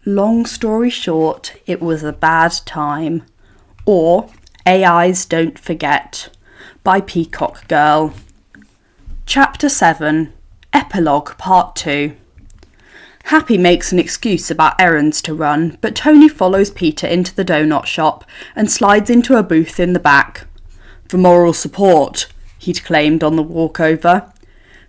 Long story short, it was a bad time. Or AIs Don't Forget by Peacockgirl. Chapter 7, Epilogue Part 2. Happy makes an excuse about errands to run, but Tony follows Peter into the donut shop and slides into a booth in the back. For moral support, he'd claimed on the walkover.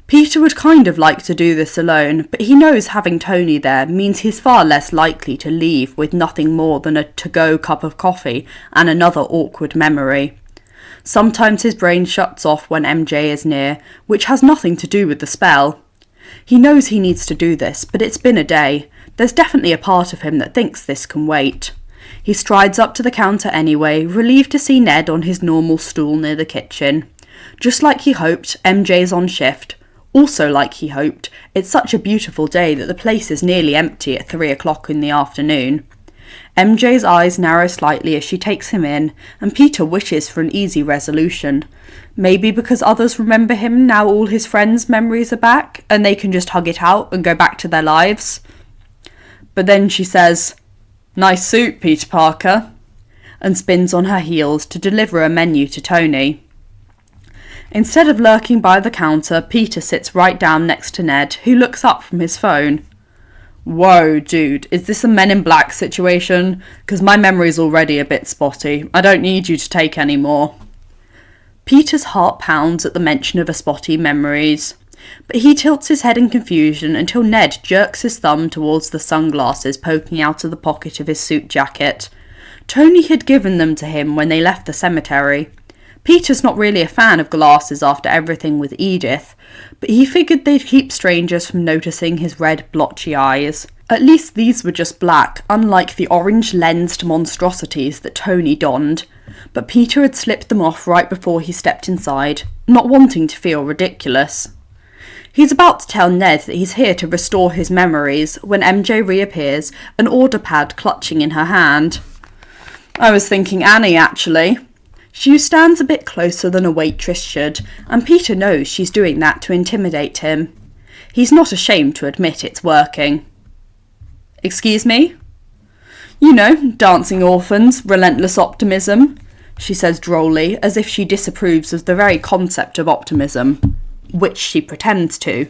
Peter would kind of like to do this alone, but he knows having Tony there means he's far less likely to leave with nothing more than a to-go cup of coffee and another awkward memory. Sometimes his brain shuts off when MJ is near, which has nothing to do with the spell. He knows he needs to do this, but it's been a day. There's definitely a part of him that thinks this can wait. He strides up to the counter anyway, relieved to see Ned on his normal stool near the kitchen. Just like he hoped, MJ's on shift. Also like he hoped, it's such a beautiful day that the place is nearly empty at 3 o'clock in the afternoon. MJ's eyes narrow slightly as she takes him in, and Peter wishes for an easy resolution. Maybe because others remember him now all his friends' memories are back, and they can just hug it out and go back to their lives. But then she says, "Nice suit, Peter Parker," and spins on her heels to deliver a menu to Tony. Instead of lurking by the counter, Peter sits right down next to Ned, who looks up from his phone. "Whoa, dude, is this a Men in Black situation? 'Cause my memory's already a bit spotty. I don't need you to take any more." Peter's heart pounds at the mention of a spotty memories, but he tilts his head in confusion until Ned jerks his thumb towards the sunglasses poking out of the pocket of his suit jacket. Tony had given them to him when they left the cemetery. Peter's not really a fan of glasses after everything with Edith, but he figured they'd keep strangers from noticing his red, blotchy eyes. At least these were just black, unlike the orange-lensed monstrosities that Tony donned, but Peter had slipped them off right before he stepped inside, not wanting to feel ridiculous. He's about to tell Ned that he's here to restore his memories when MJ reappears, an order pad clutching in her hand. "I was thinking Annie, actually." She stands a bit closer than a waitress should, and Peter knows she's doing that to intimidate him. He's not ashamed to admit it's working. "Excuse me?" "You know, dancing orphans, relentless optimism," she says drolly, as if she disapproves of the very concept of optimism, which she pretends to.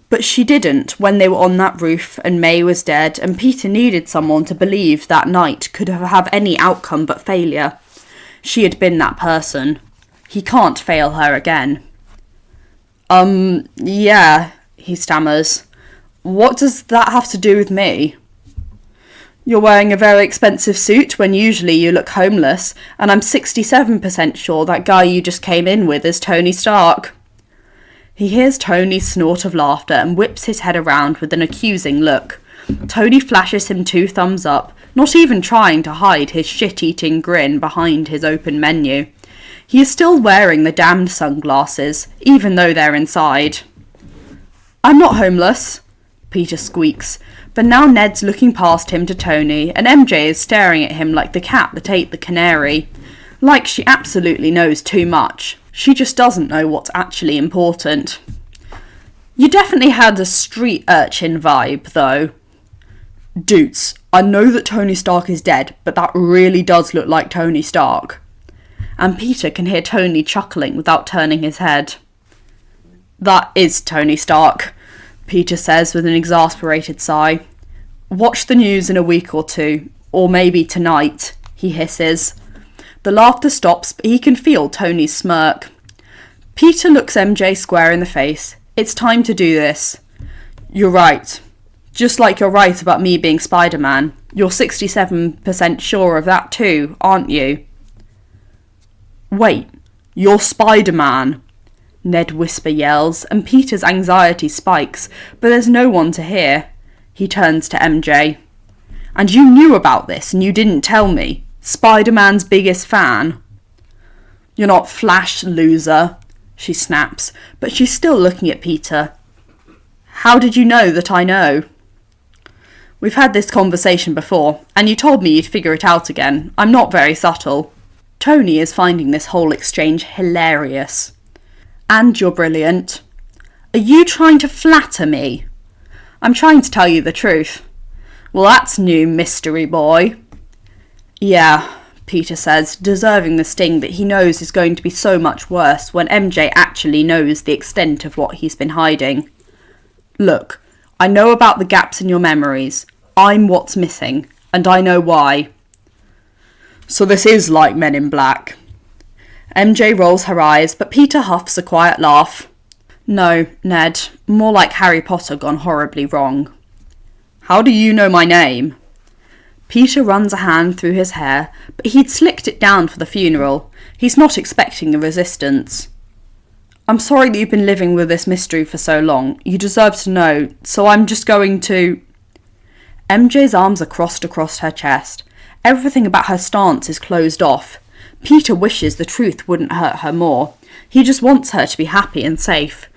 But she didn't when they were on that roof and May was dead and Peter needed someone to believe that night could have any outcome but failure. She had been that person. He can't fail her again. Yeah, he stammers. "What does that have to do with me?" "You're wearing a very expensive suit when usually you look homeless, and I'm 67% sure that guy you just came in with is Tony Stark." He hears Tony's snort of laughter and whips his head around with an accusing look. Tony flashes him 2 thumbs up, not even trying to hide his shit-eating grin behind his open menu. He is still wearing the damned sunglasses, even though they're inside. "I'm not homeless," Peter squeaks, but now Ned's looking past him to Tony, and MJ is staring at him like the cat that ate the canary. Like she absolutely knows too much. She just doesn't know what's actually important. "You definitely had a street urchin vibe, though." "Dudes, I know that Tony Stark is dead, but that really does look like Tony Stark." And Peter can hear Tony chuckling without turning his head. "That is Tony Stark," Peter says with an exasperated sigh. "Watch the news in a week or 2, or maybe tonight," he hisses. The laughter stops, but he can feel Tony's smirk. Peter looks MJ square in the face. "It's time to do this." "You're right. Just like you're right about me being Spider-Man. You're 67% sure of that too, aren't you?" "Wait, you're Spider-Man?" Ned whisper yells, and Peter's anxiety spikes, but there's no one to hear. He turns to MJ. "And you knew about this and you didn't tell me? Spider-Man's biggest fan?" "You're not Flash, loser," she snaps, but she's still looking at Peter. "How did you know that I know?" "We've had this conversation before, and you told me you'd figure it out again. I'm not very subtle." Tony is finding this whole exchange hilarious. "And you're brilliant." "Are you trying to flatter me?" "I'm trying to tell you the truth." Well, that's new, mystery boy. Yeah, Peter says, deserving the sting that he knows is going to be so much worse when MJ actually knows the extent of what he's been hiding. Look, I know about the gaps in your memories. I'm what's missing, and I know why. So this is like Men in Black. MJ rolls her eyes, but Peter huffs a quiet laugh. No, Ned, more like Harry Potter gone horribly wrong. How do you know my name? Peter runs a hand through his hair, but he'd slicked it down for the funeral. He's not expecting the resistance. I'm sorry that you've been living with this mystery for so long. You deserve to know, so I'm just going to... MJ's arms are crossed across her chest. Everything about her stance is closed off. Peter wishes the truth wouldn't hurt her more. He just wants her to be happy and safe.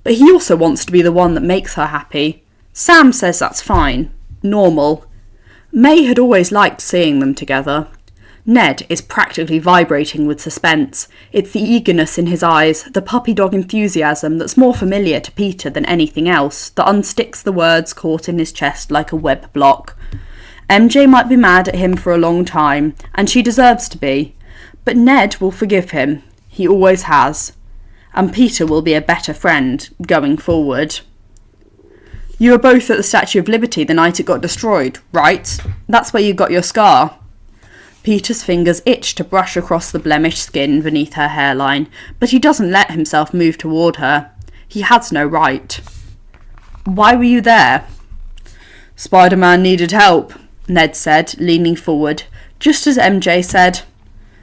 But he also wants to be the one that makes her happy. Sam says that's fine. Normal. May had always liked seeing them together. Ned is practically vibrating with suspense. It's the eagerness in his eyes, the puppy dog enthusiasm that's more familiar to Peter than anything else, that unsticks the words caught in his chest like a web block. MJ might be mad at him for a long time, and she deserves to be. But Ned will forgive him. He always has. And Peter will be a better friend going forward. You were both at the Statue of Liberty the night it got destroyed, right? That's where you got your scar. Peter's fingers itch to brush across the blemished skin beneath her hairline, but he doesn't let himself move toward her. He has no right. Why were you there? Spider-Man needed help, Ned said, leaning forward, just as MJ said,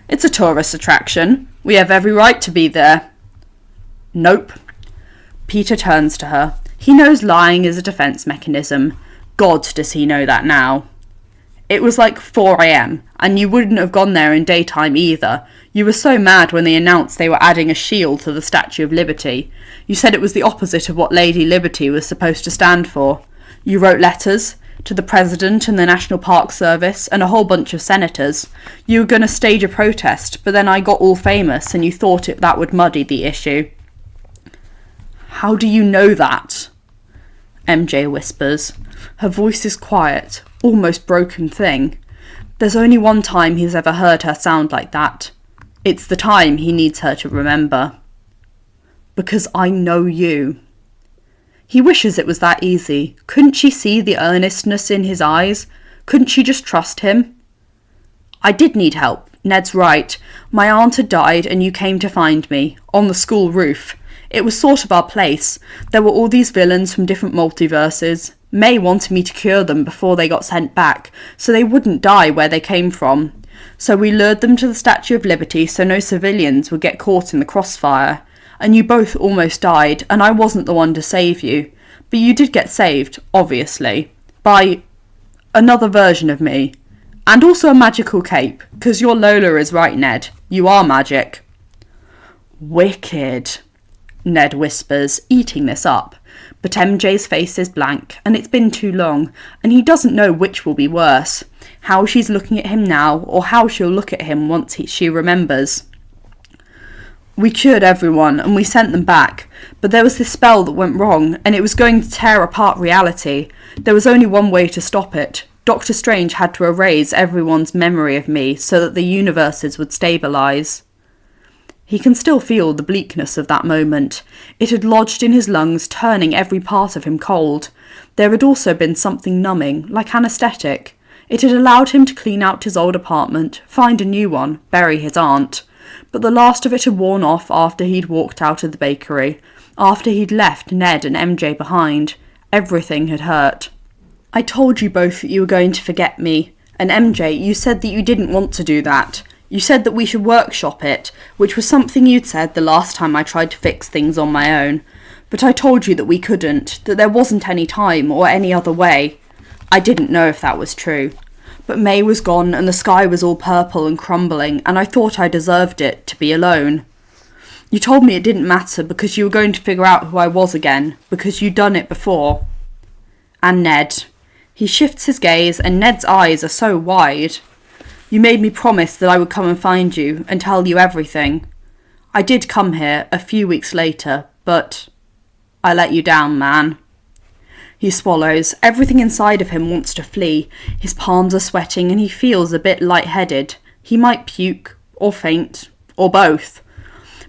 It's a tourist attraction. We have every right to be there. Nope. Peter turns to her. He knows lying is a defence mechanism. God, does he know that now. It was like 4 a.m, and you wouldn't have gone there in daytime either. You were so mad when they announced they were adding a shield to the Statue of Liberty. You said it was the opposite of what Lady Liberty was supposed to stand for. You wrote letters to the President and the National Park Service and a whole bunch of senators. You were going to stage a protest, but then I got all famous and you thought that would muddy the issue. How do you know that? MJ whispers. Her voice is quiet, almost broken thing. There's only one time he's ever heard her sound like that. It's the time he needs her to remember. Because I know you. He wishes it was that easy. Couldn't she see the earnestness in his eyes? Couldn't she just trust him? I did need help. Ned's right. My aunt had died and you came to find me, on the school roof. It was sort of our place. There were all these villains from different multiverses. May wanted me to cure them before they got sent back, so they wouldn't die where they came from. So we lured them to the Statue of Liberty so no civilians would get caught in the crossfire. And you both almost died, and I wasn't the one to save you. But you did get saved, obviously, by another version of me. And also a magical cape, because your Lola is right, Ned. You are magic. Wicked, Ned whispers, eating this up. But MJ's face is blank, and it's been too long, and he doesn't know which will be worse. How she's looking at him now, or how she'll look at him once she remembers. We cured everyone, and we sent them back, but there was this spell that went wrong, and it was going to tear apart reality. There was only one way to stop it. Doctor Strange had to erase everyone's memory of me so that the universes would stabilise. He can still feel the bleakness of that moment. It had lodged in his lungs, turning every part of him cold. There had also been something numbing, like anaesthetic. It had allowed him to clean out his old apartment, find a new one, bury his aunt. But the last of it had worn off after he'd walked out of the bakery, after he'd left Ned and MJ behind. Everything had hurt. I told you both that you were going to forget me, and MJ, you said that you didn't want to do that. You said that we should workshop it, which was something you'd said the last time I tried to fix things on my own. But I told you that we couldn't, that there wasn't any time or any other way. I didn't know if that was true. But May was gone and the sky was all purple and crumbling, and I thought I deserved it, to be alone. You told me it didn't matter because you were going to figure out who I was again, because you'd done it before. And Ned. He shifts his gaze, and Ned's eyes are so wide. You made me promise that I would come and find you and tell you everything. I did come here a few weeks later, but I let you down, man. He swallows. Everything inside of him wants to flee. His palms are sweating and he feels a bit lightheaded. He might puke, or faint, or both.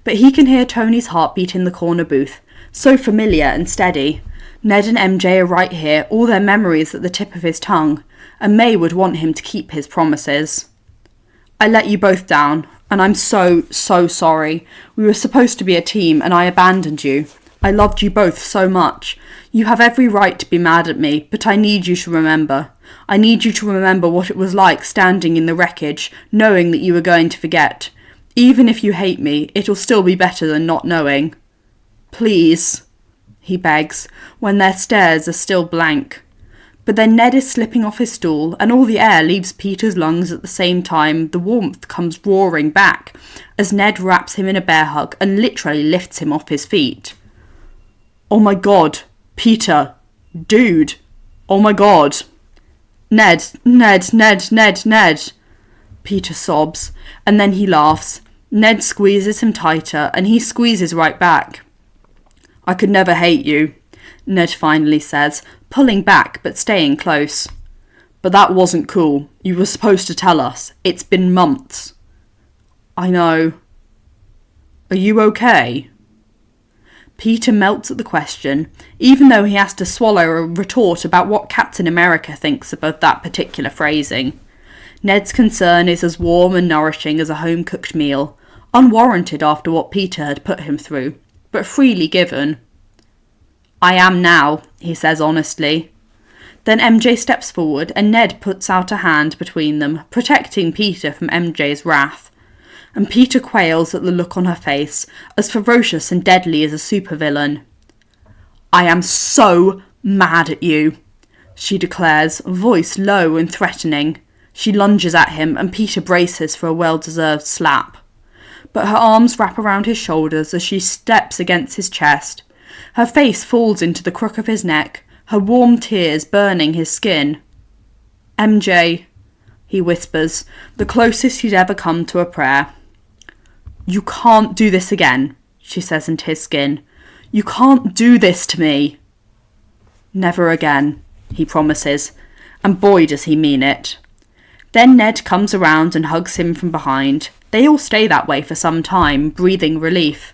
But he can hear Tony's heartbeat in the corner booth, so familiar and steady. Ned and MJ are right here, all their memories at the tip of his tongue, and May would want him to keep his promises. I let you both down, and I'm so sorry. We were supposed to be a team, and I abandoned you. I loved you both so much. You have every right to be mad at me, but I need you to remember. I need you to remember what it was like standing in the wreckage, knowing that you were going to forget. Even if you hate me, it'll still be better than not knowing. Please, he begs, when their stares are still blank. But then Ned is slipping off his stool, and all the air leaves Peter's lungs at the same time. The warmth comes roaring back, as Ned wraps him in a bear hug and literally lifts him off his feet. Oh my God, Peter, dude, oh my God. Ned. Peter sobs, and then he laughs. Ned squeezes him tighter, and he squeezes right back. I could never hate you, Ned finally says, pulling back but staying close. But that wasn't cool. You were supposed to tell us. It's been months. I know. Are you okay? Peter melts at the question, even though he has to swallow a retort about what Captain America thinks about that particular phrasing. Ned's concern is as warm and nourishing as a home-cooked meal, unwarranted after what Peter had put him through, but freely given. I am now, he says honestly. Then MJ steps forward and Ned puts out a hand between them, protecting Peter from MJ's wrath. And Peter quails at the look on her face, as ferocious and deadly as a supervillain. I am so mad at you, she declares, voice low and threatening. She lunges at him and Peter braces for a well-deserved slap. But her arms wrap around his shoulders as she steps against his chest. Her face falls into the crook of his neck, her warm tears burning his skin. MJ, he whispers, the closest he'd ever come to a prayer. You can't do this again, she says into his skin. You can't do this to me. Never again, he promises, and boy does he mean it. Then Ned comes around and hugs him from behind. They all stay that way for some time, breathing relief.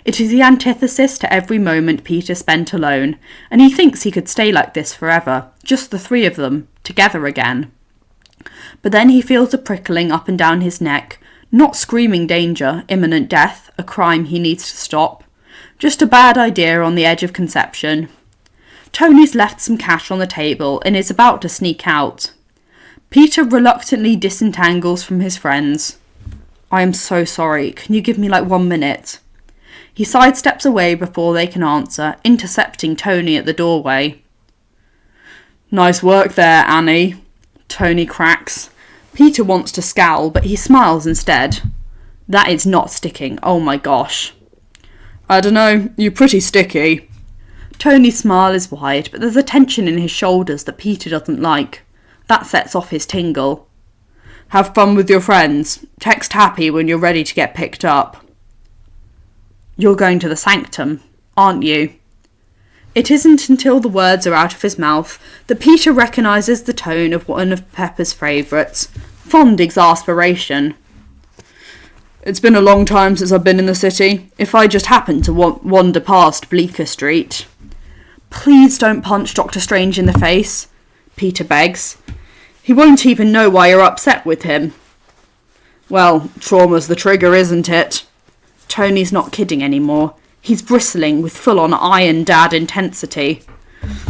It is the antithesis to every moment Peter spent alone, and he thinks he could stay like this forever, just the three of them, together again. But then he feels a prickling up and down his neck, not screaming danger, imminent death, a crime he needs to stop. Just a bad idea on the edge of conception. Tony's left some cash on the table and is about to sneak out. Peter reluctantly disentangles from his friends. I am so sorry. Can you give me 1 minute? He sidesteps away before they can answer, intercepting Tony at the doorway. Nice work there, Annie, Tony cracks. Peter wants to scowl, but he smiles instead. That is not sticking, oh my gosh. I dunno, you're pretty sticky. Tony's smile is wide, but there's a tension in his shoulders that Peter doesn't like. That sets off his tingle. Have fun with your friends. Text happy when you're ready to get picked up. You're going to the sanctum, aren't you? It isn't until the words are out of his mouth that Peter recognises the tone of one of Pepper's favourites, fond exasperation. It's been a long time since I've been in the city. If I just happened to wander past Bleecker Street. Please don't punch Dr. Strange in the face, Peter begs. He won't even know why you're upset with him. Well, trauma's the trigger, isn't it? Tony's not kidding anymore. He's bristling with full-on Iron Dad intensity.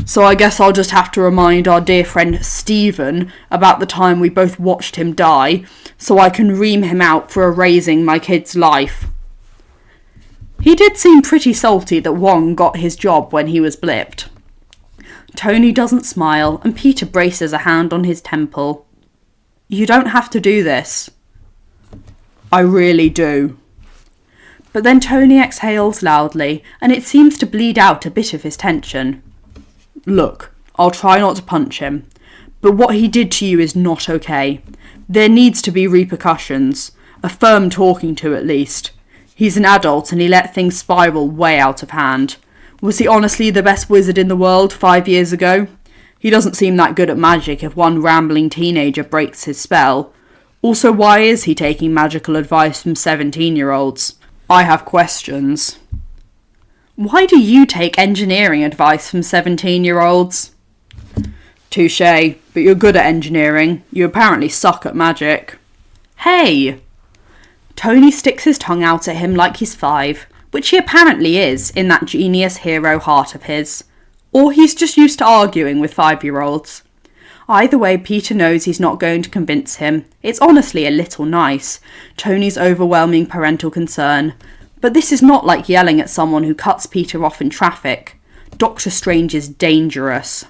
So I guess I'll just have to remind our dear friend Stephen about the time we both watched him die, so I can ream him out for erasing my kid's life. He did seem pretty salty that Wong got his job when he was blipped. Tony doesn't smile, and Peter braces a hand on his temple. You don't have to do this. I really do. But then Tony exhales loudly, and it seems to bleed out a bit of his tension. Look, I'll try not to punch him, but what he did to you is not okay. There needs to be repercussions, a firm talking to at least. He's an adult and he let things spiral way out of hand. Was he honestly the best wizard in the world 5 years ago? He doesn't seem that good at magic if one rambling teenager breaks his spell. Also, why is he taking magical advice from 17-year-olds? I have questions. Why do you take engineering advice from 17-year-olds? Touché, but you're good at engineering. You apparently suck at magic. Hey! Tony sticks his tongue out at him like he's 5, which he apparently is in that genius hero heart of his. Or he's just used to arguing with 5-year-olds. Either way, Peter knows he's not going to convince him. It's honestly a little nice, Tony's overwhelming parental concern. But this is not like yelling at someone who cuts Peter off in traffic. Doctor Strange is dangerous.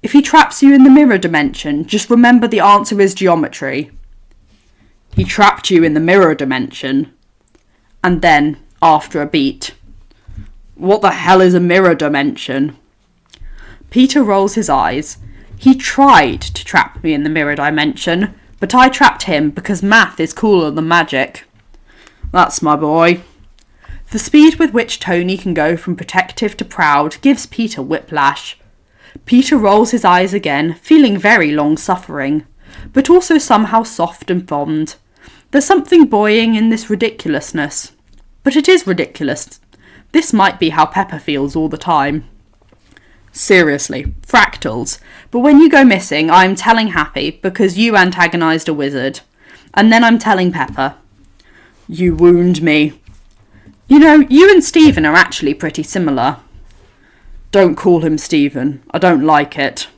If he traps you in the mirror dimension, just remember the answer is geometry. He trapped you in the mirror dimension. And then, after a beat, what the hell is a mirror dimension? Peter rolls his eyes. He tried to trap me in the mirror dimension, but I trapped him because math is cooler than magic. That's my boy. The speed with which Tony can go from protective to proud gives Peter whiplash. Peter rolls his eyes again, feeling very long-suffering, but also somehow soft and fond. There's something buoying in this ridiculousness. But it is ridiculous. This might be how Pepper feels all the time. Seriously, fractals. But when you go missing, I'm telling Happy because you antagonised a wizard. And then I'm telling Pepper. You wound me. You know, you and Stephen are actually pretty similar. Don't call him Stephen. I don't like it.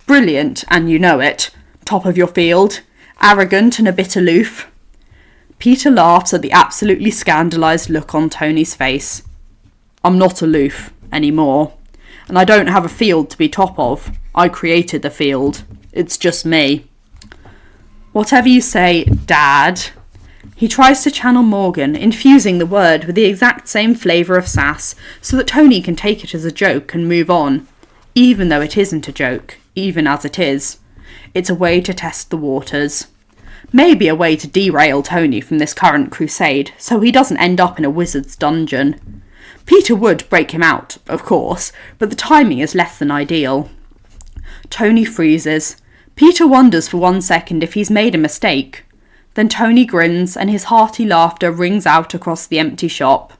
Brilliant, and you know it. Top of your field. Arrogant and a bit aloof. Peter laughs at the absolutely scandalised look on Tony's face. I'm not aloof anymore. And I don't have a field to be top of. I created the field. It's just me. Whatever you say, Dad. He tries to channel Morgan, infusing the word with the exact same flavour of sass, so that Tony can take it as a joke and move on. Even though it isn't a joke, even as it is. It's a way to test the waters. Maybe a way to derail Tony from this current crusade, so he doesn't end up in a wizard's dungeon. Peter would break him out, of course, but the timing is less than ideal. Tony freezes. Peter wonders for 1 second if he's made a mistake. Then Tony grins, and his hearty laughter rings out across the empty shop.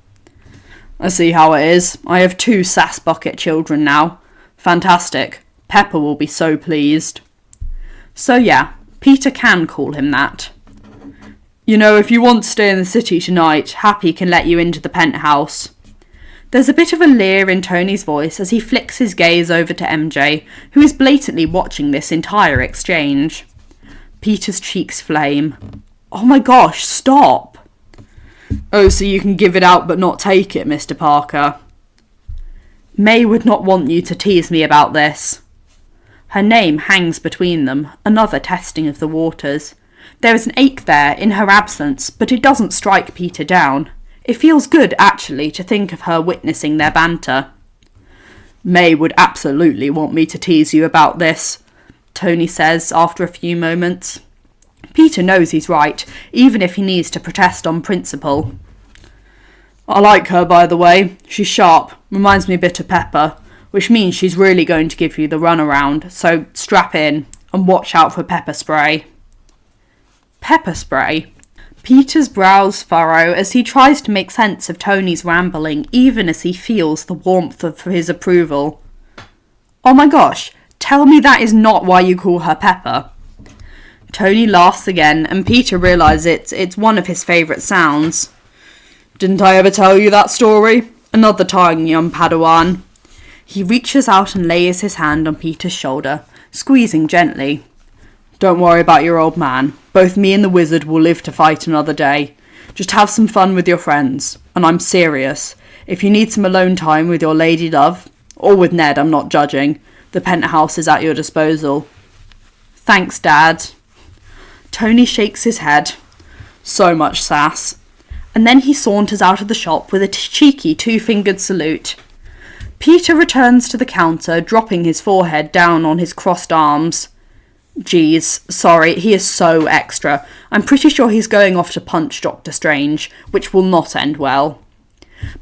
I see how it is. I have 2 sass bucket children now. Fantastic. Pepper will be so pleased. So yeah, Peter can call him that. You know, if you want to stay in the city tonight, Happy can let you into the penthouse. There's a bit of a leer in Tony's voice as he flicks his gaze over to MJ, who is blatantly watching this entire exchange. Peter's cheeks flame. Oh my gosh, stop! Oh, so you can give it out but not take it, Mr. Parker. May would not want you to tease me about this. Her name hangs between them, another testing of the waters. There is an ache there in her absence, but it doesn't strike Peter down. It feels good, actually, to think of her witnessing their banter. May would absolutely want me to tease you about this, Tony says after a few moments. Peter knows he's right, even if he needs to protest on principle. I like her, by the way. She's sharp, reminds me a bit of Pepper, which means she's really going to give you the runaround, so strap in and watch out for pepper spray. Pepper spray? Peter's brows furrow as he tries to make sense of Tony's rambling, even as he feels the warmth of his approval. Oh my gosh, tell me that is not why you call her Pepper. Tony laughs again, and Peter realises it's one of his favourite sounds. Didn't I ever tell you that story? Another time, young Padawan. He reaches out and lays his hand on Peter's shoulder, squeezing gently. Don't worry about your old man. Both me and the wizard will live to fight another day. Just have some fun with your friends. And I'm serious. If you need some alone time with your lady love, or with Ned, I'm not judging, the penthouse is at your disposal. Thanks, Dad. Tony shakes his head. So much sass. And then he saunters out of the shop with a cheeky 2-fingered salute. Peter returns to the counter, dropping his forehead down on his crossed arms. Geez, sorry, he is so extra. I'm pretty sure he's going off to punch Doctor Strange, which will not end well.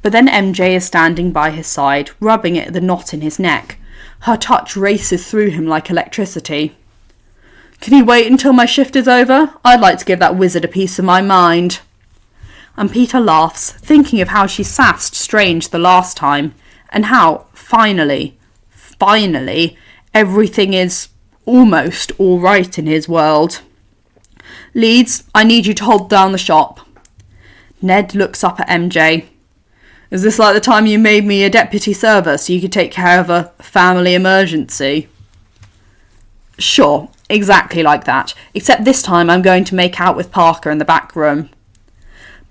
But then MJ is standing by his side, rubbing at the knot in his neck. Her touch races through him like electricity. Can you wait until my shift is over? I'd like to give that wizard a piece of my mind. And Peter laughs, thinking of how she sassed Strange the last time, and how, finally, everything is almost all right in his world. Leeds, I need you to hold down the shop. Ned looks up at MJ. Is this like the time you made me a deputy server so you could take care of a family emergency? Sure, exactly like that, except this time I'm going to make out with Parker in the back room.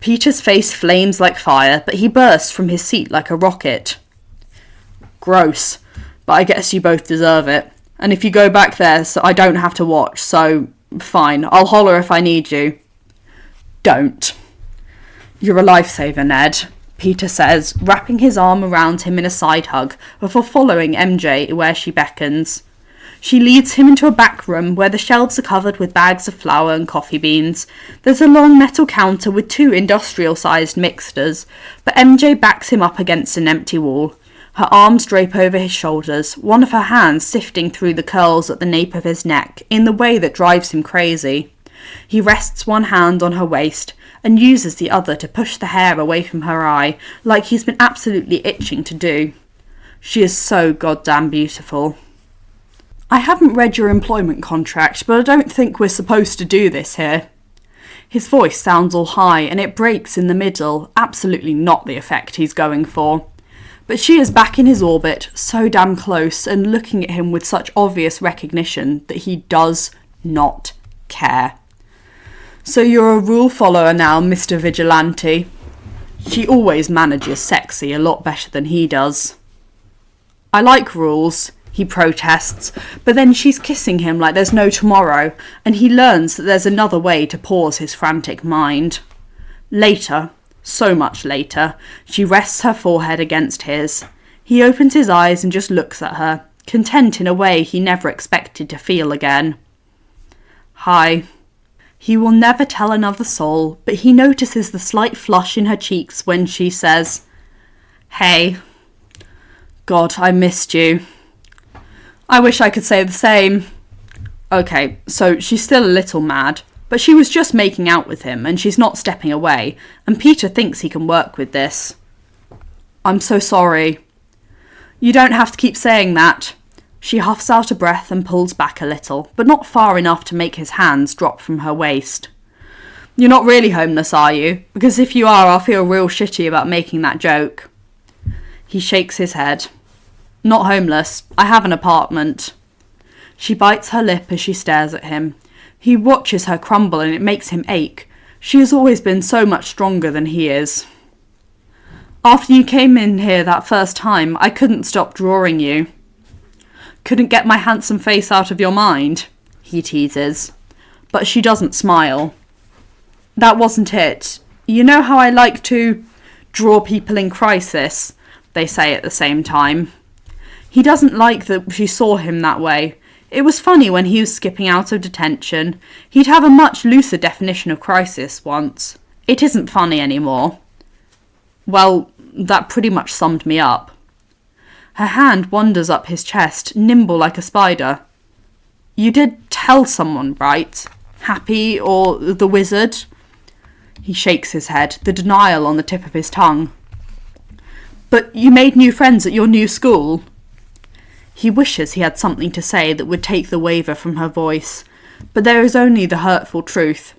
Peter's face flames like fire, but he bursts from his seat like a rocket. Gross, but I guess you both deserve it. And if you go back there, so I don't have to watch, so fine, I'll holler if I need you. Don't. You're a lifesaver, Ned, Peter says, wrapping his arm around him in a side hug before following MJ where she beckons. She leads him into a back room where the shelves are covered with bags of flour and coffee beans. There's a long metal counter with 2 industrial-sized mixers, but MJ backs him up against an empty wall. Her arms drape over his shoulders, one of her hands sifting through the curls at the nape of his neck in the way that drives him crazy. He rests one hand on her waist and uses the other to push the hair away from her eye, like he's been absolutely itching to do. She is so goddamn beautiful. I haven't read your employment contract, but I don't think we're supposed to do this here. His voice sounds all high and it breaks in the middle, absolutely not the effect he's going for. But she is back in his orbit, so damn close, and looking at him with such obvious recognition that he does not care. So you're a rule follower now, Mr. Vigilante. She always manages sexy a lot better than he does. I like rules, he protests, but then she's kissing him like there's no tomorrow, and he learns that there's another way to pause his frantic mind. Later, so much later, she rests her forehead against his. He opens his eyes and just looks at her, content in a way he never expected to feel again. Hi. He will never tell another soul, but he notices the slight flush in her cheeks when she says, Hey. God, I missed you. I wish I could say the same. Okay, so she's still a little mad, but she was just making out with him and she's not stepping away, and Peter thinks he can work with this. I'm so sorry. You don't have to keep saying that. She huffs out a breath and pulls back a little, but not far enough to make his hands drop from her waist. You're not really homeless, are you? Because if you are, I'll feel real shitty about making that joke. He shakes his head. Not homeless. I have an apartment. She bites her lip as she stares at him. He watches her crumble and it makes him ache. She has always been so much stronger than he is. After you came in here that first time, I couldn't stop drawing you. Couldn't get my handsome face out of your mind, he teases. But she doesn't smile. That wasn't it. You know how I like to draw people in crisis, they say at the same time. He doesn't like that she saw him that way. It was funny when he was skipping out of detention. He'd have a much looser definition of crisis once. It isn't funny anymore. Well, that pretty much summed me up. Her hand wanders up his chest, nimble like a spider. You did tell someone, right? Happy or the wizard? He shakes his head, the denial on the tip of his tongue. But you made new friends at your new school? He wishes he had something to say that would take the waver from her voice, but there is only the hurtful truth.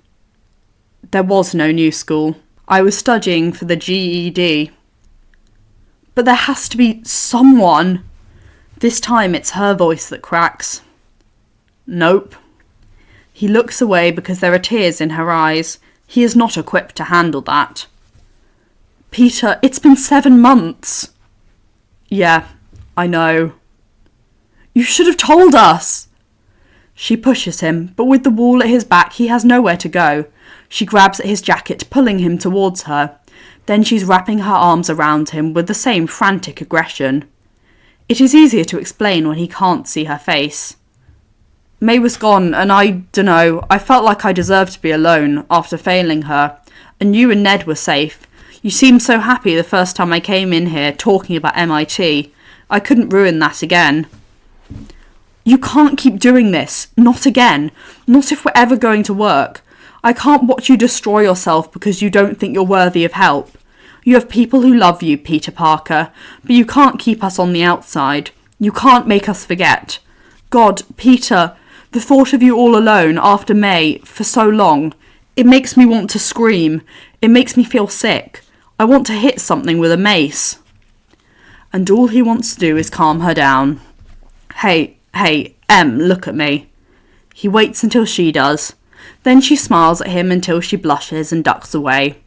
There was no new school. I was studying for the GED. But there has to be someone. This time it's her voice that cracks. Nope. He looks away because there are tears in her eyes. He is not equipped to handle that. Peter, it's been 7 months. Yeah, I know. You should have told us. She pushes him, but with the wall at his back, he has nowhere to go. She grabs at his jacket, pulling him towards her. Then she's wrapping her arms around him with the same frantic aggression. It is easier to explain when he can't see her face. May was gone, and I felt like I deserved to be alone after failing her, and you and Ned were safe. You seemed so happy the first time I came in here talking about MIT. I couldn't ruin that again. You can't keep doing this. Not again. Not if we're ever going to work. I can't watch you destroy yourself because you don't think you're worthy of help. You have people who love you, Peter Parker, but you can't keep us on the outside. You can't make us forget. God, Peter, the thought of you all alone after May for so long, it makes me want to scream. It makes me feel sick. I want to hit something with a mace. And all he wants to do is calm her down. Hey, Em, look at me. He waits until she does. Then she smiles at him until she blushes and ducks away.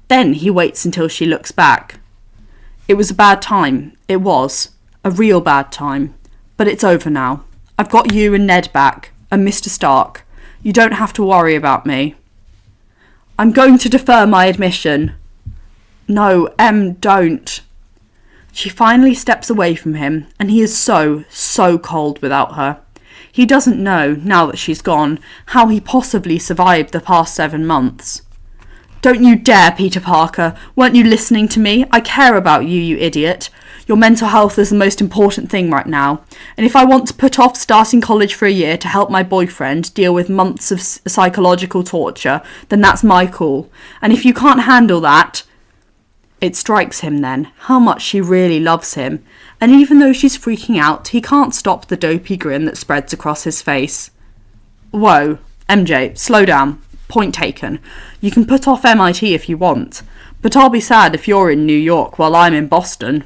Then he waits until she looks back. It was a bad time. It was. A real bad time. But it's over now. I've got you and Ned back. And Mr. Stark. You don't have to worry about me. I'm going to defer my admission. No, Em, don't. She finally steps away from him, and he is so cold without her. He doesn't know, now that she's gone, how he possibly survived the past 7 months. Don't you dare, Peter Parker. Weren't you listening to me? I care about you, you idiot. Your mental health is the most important thing right now. And if I want to put off starting college for a year to help my boyfriend deal with months of psychological torture, then that's my call. And if you can't handle that... It strikes him then, how much she really loves him. And even though she's freaking out, he can't stop the dopey grin that spreads across his face. Whoa, MJ, slow down. Point taken. You can put off MIT if you want, but I'll be sad if you're in New York while I'm in Boston.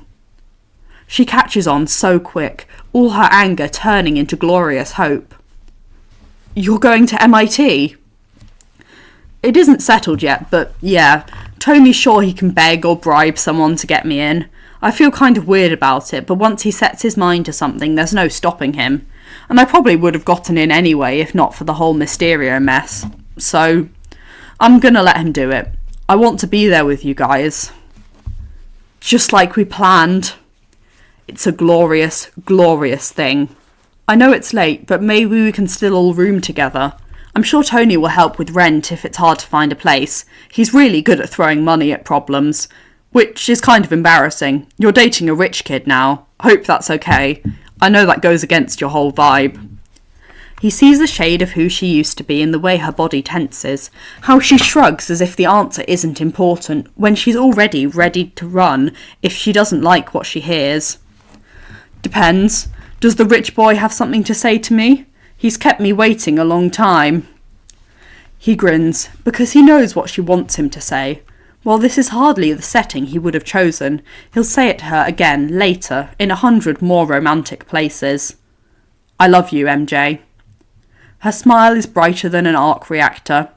She catches on so quick, all her anger turning into glorious hope. You're going to MIT? It isn't settled yet, but yeah, Tony's sure he can beg or bribe someone to get me in. I feel kind of weird about it, but once he sets his mind to something, there's no stopping him. And I probably would have gotten in anyway if not for the whole Mysterio mess. So, I'm gonna let him do it. I want to be there with you guys. Just like we planned. It's a glorious, glorious thing. I know it's late, but maybe we can still all room together. I'm sure Tony will help with rent if it's hard to find a place. He's really good at throwing money at problems, which is kind of embarrassing. You're dating a rich kid now. Hope that's okay. I know that goes against your whole vibe. He sees a shade of who she used to be in the way her body tenses, how she shrugs as if the answer isn't important, when she's already ready to run if she doesn't like what she hears. Depends. Does the rich boy have something to say to me? He's kept me waiting a long time. He grins, because he knows what she wants him to say. While this is hardly the setting he would have chosen, he'll say it to her again, later, in 100 more romantic places. I love you, MJ. Her smile is brighter than an arc reactor.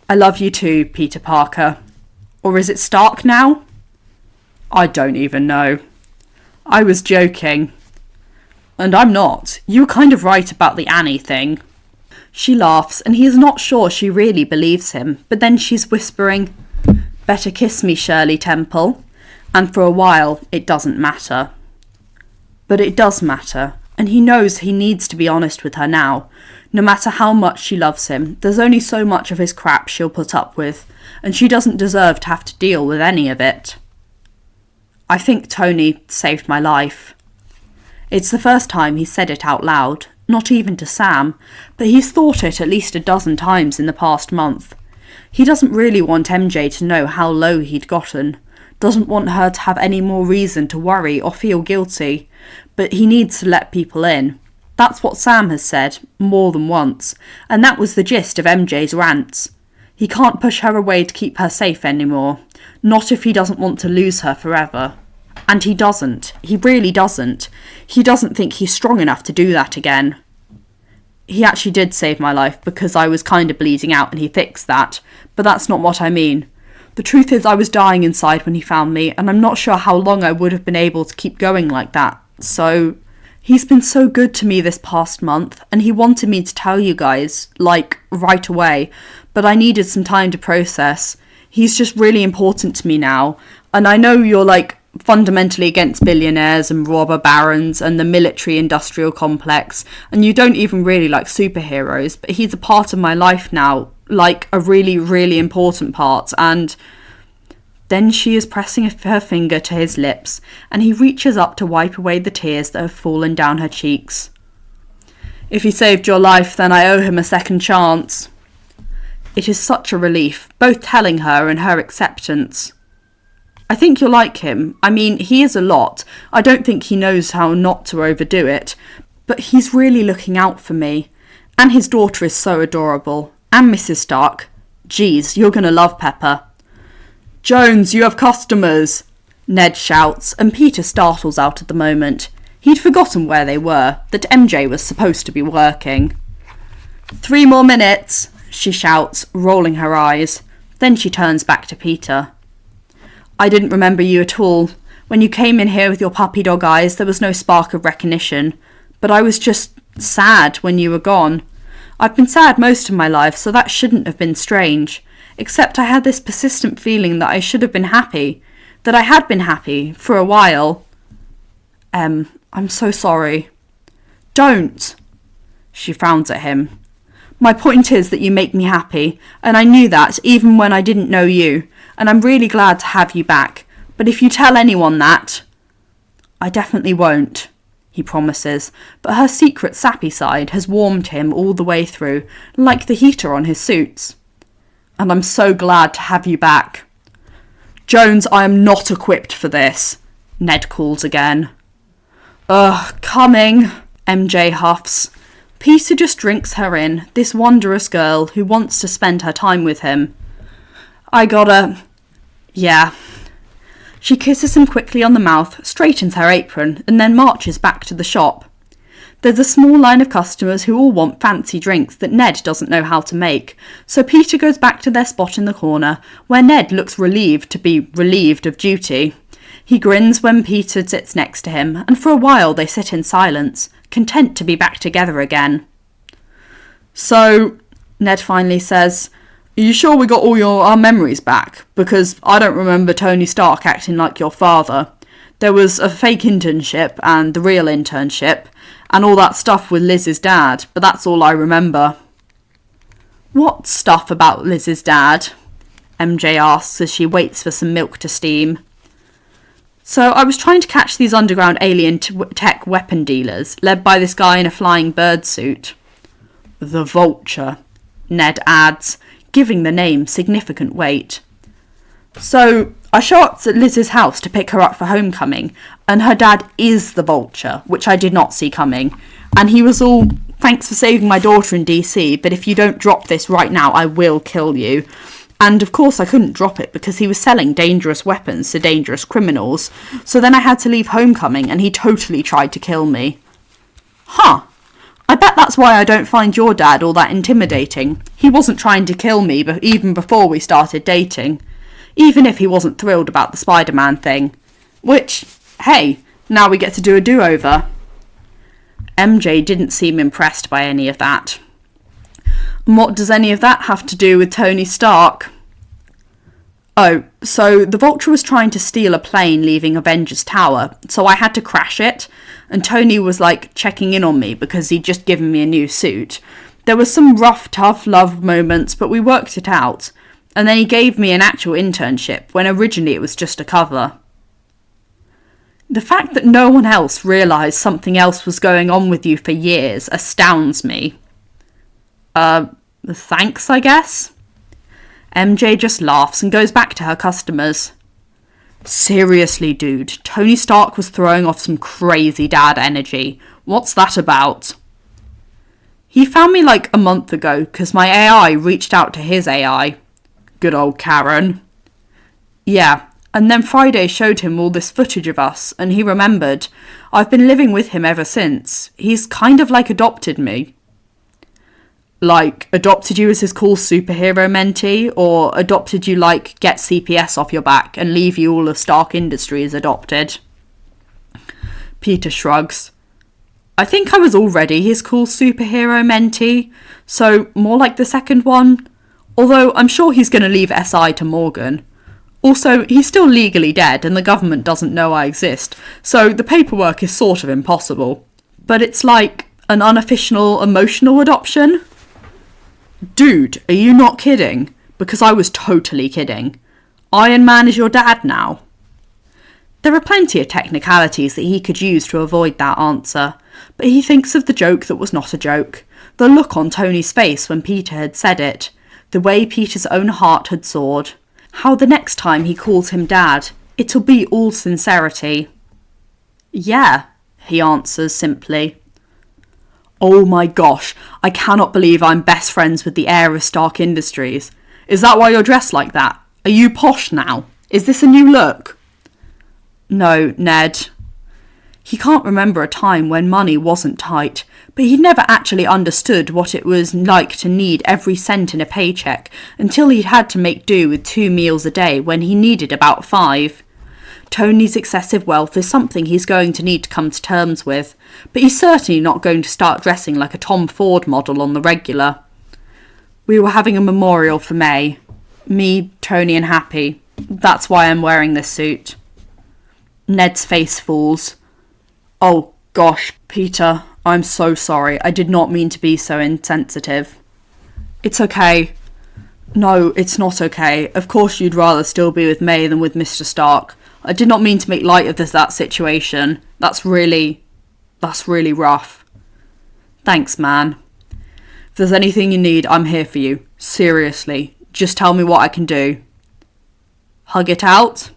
I love you too, Peter Parker. Or is it Stark now? I don't even know. I was joking. And I'm not. You were kind of right about the Annie thing. She laughs, and he is not sure she really believes him, but then she's whispering, Better kiss me, Shirley Temple. And for a while, it doesn't matter. But it does matter, and he knows he needs to be honest with her now. No matter how much she loves him, there's only so much of his crap she'll put up with, and she doesn't deserve to have to deal with any of it. I think Tony saved my life. It's the first time he's said it out loud, not even to Sam, but he's thought it at least a dozen times in the past month. He doesn't really want MJ to know how low he'd gotten, doesn't want her to have any more reason to worry or feel guilty, but he needs to let people in. That's what Sam has said, more than once, and that was the gist of MJ's rants. He can't push her away to keep her safe anymore, not if he doesn't want to lose her forever. And he doesn't. He really doesn't. He doesn't think he's strong enough to do that again. He actually did save my life because I was kind of bleeding out and he fixed that, but that's not what I mean. The truth is I was dying inside when he found me, and I'm not sure how long I would have been able to keep going like that. So, he's been so good to me this past month, and he wanted me to tell you guys, like, right away, but I needed some time to process. He's just really important to me now, and I know you're, like, fundamentally against billionaires and robber barons and the military-industrial complex, and you don't even really like superheroes, but he's a part of my life now, like a really, really important part, and Then she is pressing her finger to his lips, and he reaches up to wipe away the tears that have fallen down her cheeks. If he saved your life, then I owe him a second chance. It is such a relief, both telling her and her acceptance. I think you'll like him. I mean, he is a lot. I don't think he knows how not to overdo it, but he's really looking out for me. And his daughter is so adorable. And Mrs. Stark. Geez, you're going to love Pepper. Jones, you have customers, Ned shouts, and Peter startles out at the moment. He'd forgotten where they were, that MJ was supposed to be working. 3 more minutes, she shouts, rolling her eyes. Then she turns back to Peter. I didn't remember you at all. When you came in here with your puppy dog eyes, there was no spark of recognition. But I was just sad when you were gone. I've been sad most of my life, so that shouldn't have been strange. Except I had this persistent feeling that I should have been happy. That I had been happy, for a while. I'm so sorry. Don't. She frowns at him. My point is that you make me happy, and I knew that even when I didn't know you, and I'm really glad to have you back. But if you tell anyone that... I definitely won't, he promises, but her secret sappy side has warmed him all the way through, like the heater on his suits. And I'm so glad to have you back. Jones, I am not equipped for this, Ned calls again. Ugh, coming, MJ huffs. Peter just drinks her in, this wondrous girl who wants to spend her time with him. I gotta... Yeah. She kisses him quickly on the mouth, straightens her apron, and then marches back to the shop. There's a small line of customers who all want fancy drinks that Ned doesn't know how to make, so Peter goes back to their spot in the corner, where Ned looks relieved to be relieved of duty. He grins when Peter sits next to him, and for a while they sit in silence, content to be back together again. So, Ned finally says, are you sure we got all our memories back? Because I don't remember Tony Stark acting like your father. There was a fake internship and the real internship, and all that stuff with Liz's dad, but that's all I remember. What stuff about Liz's dad? MJ asks as she waits for some milk to steam. So I was trying to catch these underground alien tech weapon dealers, led by this guy in a flying bird suit. The Vulture, Ned adds, giving the name significant weight. So I show up at Liz's house to pick her up for homecoming, and her dad is the Vulture, which I did not see coming. And he was all, thanks for saving my daughter in DC, but if you don't drop this right now, I will kill you. And of course I couldn't drop it because he was selling dangerous weapons to dangerous criminals. So then I had to leave homecoming and he totally tried to kill me. Huh. I bet that's why I don't find your dad all that intimidating. He wasn't trying to kill me even before we started dating. Even if he wasn't thrilled about the Spider-Man thing. Which, hey, now we get to do a do-over. MJ didn't seem impressed by any of that. And what does any of that have to do with Tony Stark? Oh, so the Vulture was trying to steal a plane leaving Avengers Tower, so I had to crash it, and Tony was checking in on me because he'd just given me a new suit. There was some rough, tough love moments, but we worked it out, and then he gave me an actual internship when originally it was just a cover. The fact that no one else realised something else was going on with you for years astounds me. Thanks, I guess? MJ just laughs and goes back to her customers. Seriously, dude, Tony Stark was throwing off some crazy dad energy. What's that about? He found me a month ago because my AI reached out to his AI. Good old Karen. Yeah, and then Friday showed him all this footage of us, and he remembered. I've been living with him ever since. He's kind of adopted me. Adopted you as his cool superhero mentee, or adopted you get CPS off your back and leave you all of Stark Industries adopted? Peter shrugs. I think I was already his cool superhero mentee, so more like the second one. Although I'm sure he's going to leave SI to Morgan. Also, he's still legally dead and the government doesn't know I exist, so the paperwork is sort of impossible. But it's an unofficial emotional adoption. Dude, are you not kidding? Because I was totally kidding. Iron Man is your dad now? There are plenty of technicalities that he could use to avoid that answer, but he thinks of the joke that was not a joke, the look on Tony's face when Peter had said it, the way Peter's own heart had soared, how the next time he calls him Dad, it'll be all sincerity. Yeah, he answers simply. Oh my gosh, I cannot believe I'm best friends with the heir of Stark Industries. Is that why you're dressed like that? Are you posh now? Is this a new look? No, Ned. He can't remember a time when money wasn't tight, but he'd never actually understood what it was like to need every cent in a paycheck until he'd had to make do with 2 meals a day when he needed about 5. Tony's excessive wealth is something he's going to need to come to terms with, but he's certainly not going to start dressing like a Tom Ford model on the regular. We were having a memorial for May. Me, Tony and Happy. That's why I'm wearing this suit. Ned's face falls. Oh gosh, Peter, I'm so sorry. I did not mean to be so insensitive. It's okay. No, it's not okay. Of course you'd rather still be with May than with Mr. Stark. I did not mean to make light of that situation. That's really rough. Thanks, man. If there's anything you need, I'm here for you. Seriously. Just tell me what I can do. Hug it out?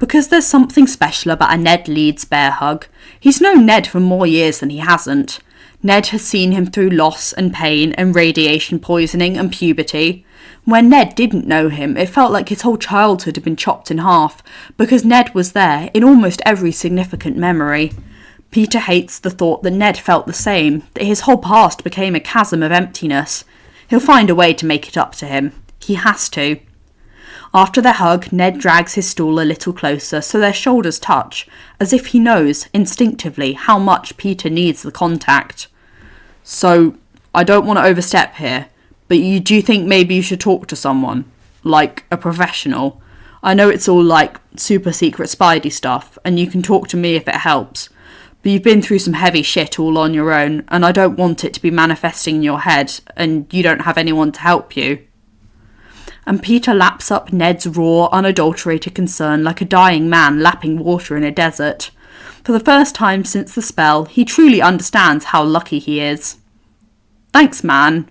Because there's something special about a Ned Leeds bear hug. He's known Ned for more years than he hasn't. Ned has seen him through loss and pain and radiation poisoning and puberty. When Ned didn't know him, it felt like his whole childhood had been chopped in half, because Ned was there in almost every significant memory. Peter hates the thought that Ned felt the same, that his whole past became a chasm of emptiness. He'll find a way to make it up to him. He has to. After their hug, Ned drags his stool a little closer so their shoulders touch, as if he knows, instinctively, how much Peter needs the contact. So, I don't want to overstep here, but do you think maybe you should talk to someone? Like, a professional? I know it's all like super secret Spidey stuff, and you can talk to me if it helps, but you've been through some heavy shit all on your own, and I don't want it to be manifesting in your head, and you don't have anyone to help you. And Peter laps up Ned's raw, unadulterated concern like a dying man lapping water in a desert. For the first time since the spell, he truly understands how lucky he is. Thanks, man.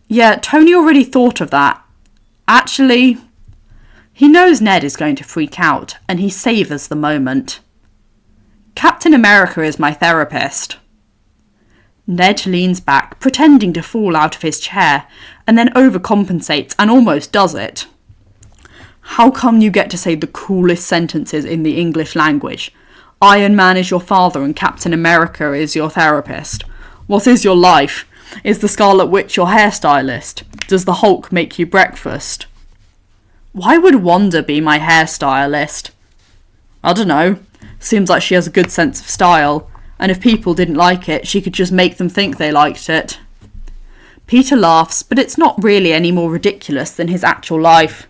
Yeah, Tony already thought of that. Actually, he knows Ned is going to freak out, and he savours the moment. Captain America is my therapist. Ned leans back, pretending to fall out of his chair, and then overcompensates and almost does it. How come you get to say the coolest sentences in the English language? Iron Man is your father and Captain America is your therapist. What is your life? Is the Scarlet Witch your hairstylist? Does the Hulk make you breakfast? Why would Wanda be my hairstylist? I don't know. Seems like she has a good sense of style. And if people didn't like it, she could just make them think they liked it. Peter laughs, but it's not really any more ridiculous than his actual life.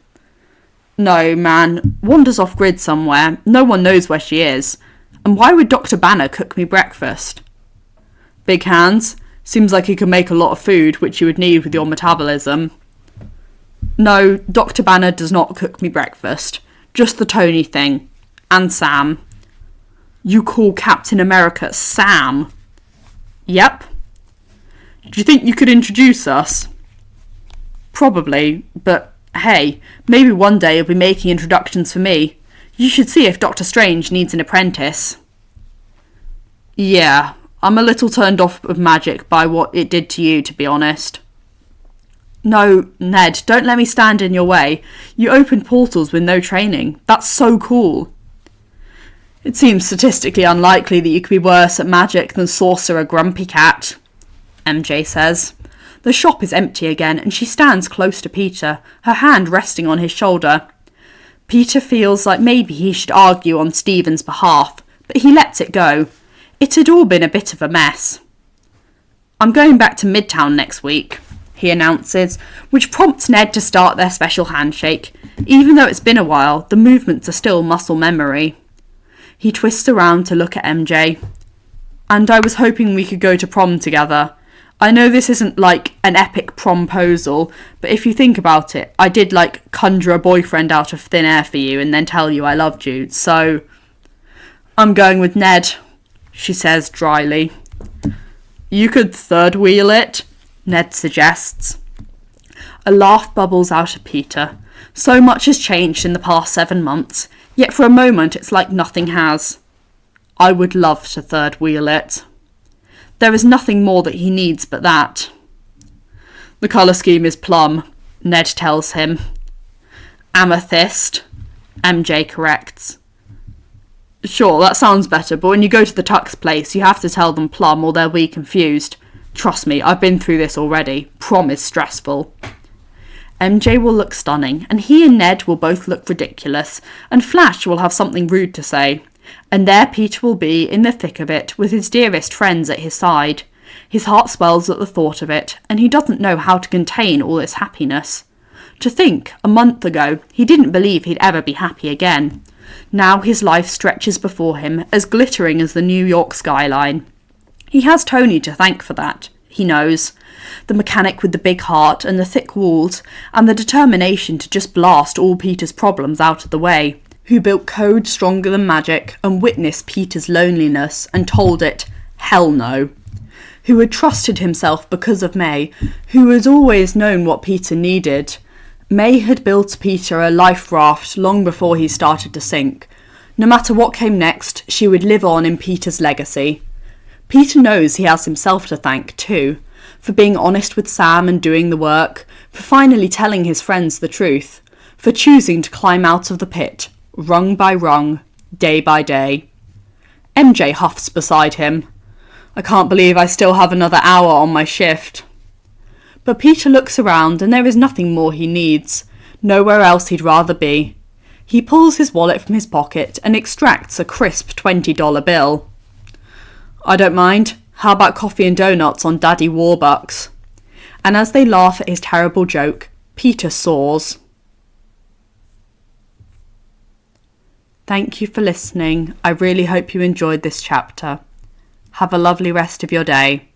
No, man, Wanda's off-grid somewhere. No one knows where she is. And why would Dr. Banner cook me breakfast? Big hands. Seems like he could make a lot of food, which you would need with your metabolism. No, Dr. Banner does not cook me breakfast. Just the Tony thing. And Sam. You call Captain America Sam? Yep. Do you think you could introduce us? Probably, but hey, maybe one day you'll be making introductions for me. You should see if Doctor Strange needs an apprentice. Yeah, I'm a little turned off of magic by what it did to you, to be honest. No, Ned, don't let me stand in your way. You opened portals with no training. That's so cool. It seems statistically unlikely that you could be worse at magic than Sorcerer Grumpy Cat, MJ says. The shop is empty again, and she stands close to Peter, her hand resting on his shoulder. Peter feels like maybe he should argue on Stephen's behalf, but he lets it go. It had all been a bit of a mess. I'm going back to Midtown next week, he announces, which prompts Ned to start their special handshake. Even though it's been a while, the movements are still muscle memory. He twists around to look at MJ. And I was hoping we could go to prom together. I know this isn't like an epic promposal, but if you think about it, I did like conjure a boyfriend out of thin air for you and then tell you I loved you, so I'm going with Ned, she says dryly. You could third wheel it, Ned suggests. A laugh bubbles out of Peter. So much has changed in the past 7 months, yet for a moment it's like nothing has. I would love to third wheel it. There is nothing more that he needs but that. The colour scheme is plum, Ned tells him. Amethyst, MJ corrects. Sure, that sounds better, but when you go to the Tux place, you have to tell them plum or they'll be confused. Trust me, I've been through this already. Prom is stressful. MJ will look stunning, and he and Ned will both look ridiculous, and Flash will have something rude to say. And there Peter will be in the thick of it, with his dearest friends at his side. His heart swells at the thought of it, and he doesn't know how to contain all this happiness. To think, a month ago, he didn't believe he'd ever be happy again. Now his life stretches before him, as glittering as the New York skyline. He has Tony to thank for that, he knows. The mechanic with the big heart and the thick walls, and the determination to just blast all Peter's problems out of the way. Who built code stronger than magic and witnessed Peter's loneliness and told it, hell no. Who had trusted himself because of May, who had always known what Peter needed. May had built Peter a life raft long before he started to sink. No matter what came next, she would live on in Peter's legacy. Peter knows he has himself to thank too, for being honest with Sam and doing the work, for finally telling his friends the truth, for choosing to climb out of the pit, rung by rung, day by day. MJ huffs beside him. I can't believe I still have another hour on my shift. But Peter looks around and there is nothing more he needs, nowhere else he'd rather be. He pulls his wallet from his pocket and extracts a crisp $20 bill. I don't mind. How about coffee and donuts on Daddy Warbucks? And as they laugh at his terrible joke, Peter soars. Thank you for listening. I really hope you enjoyed this chapter. Have a lovely rest of your day.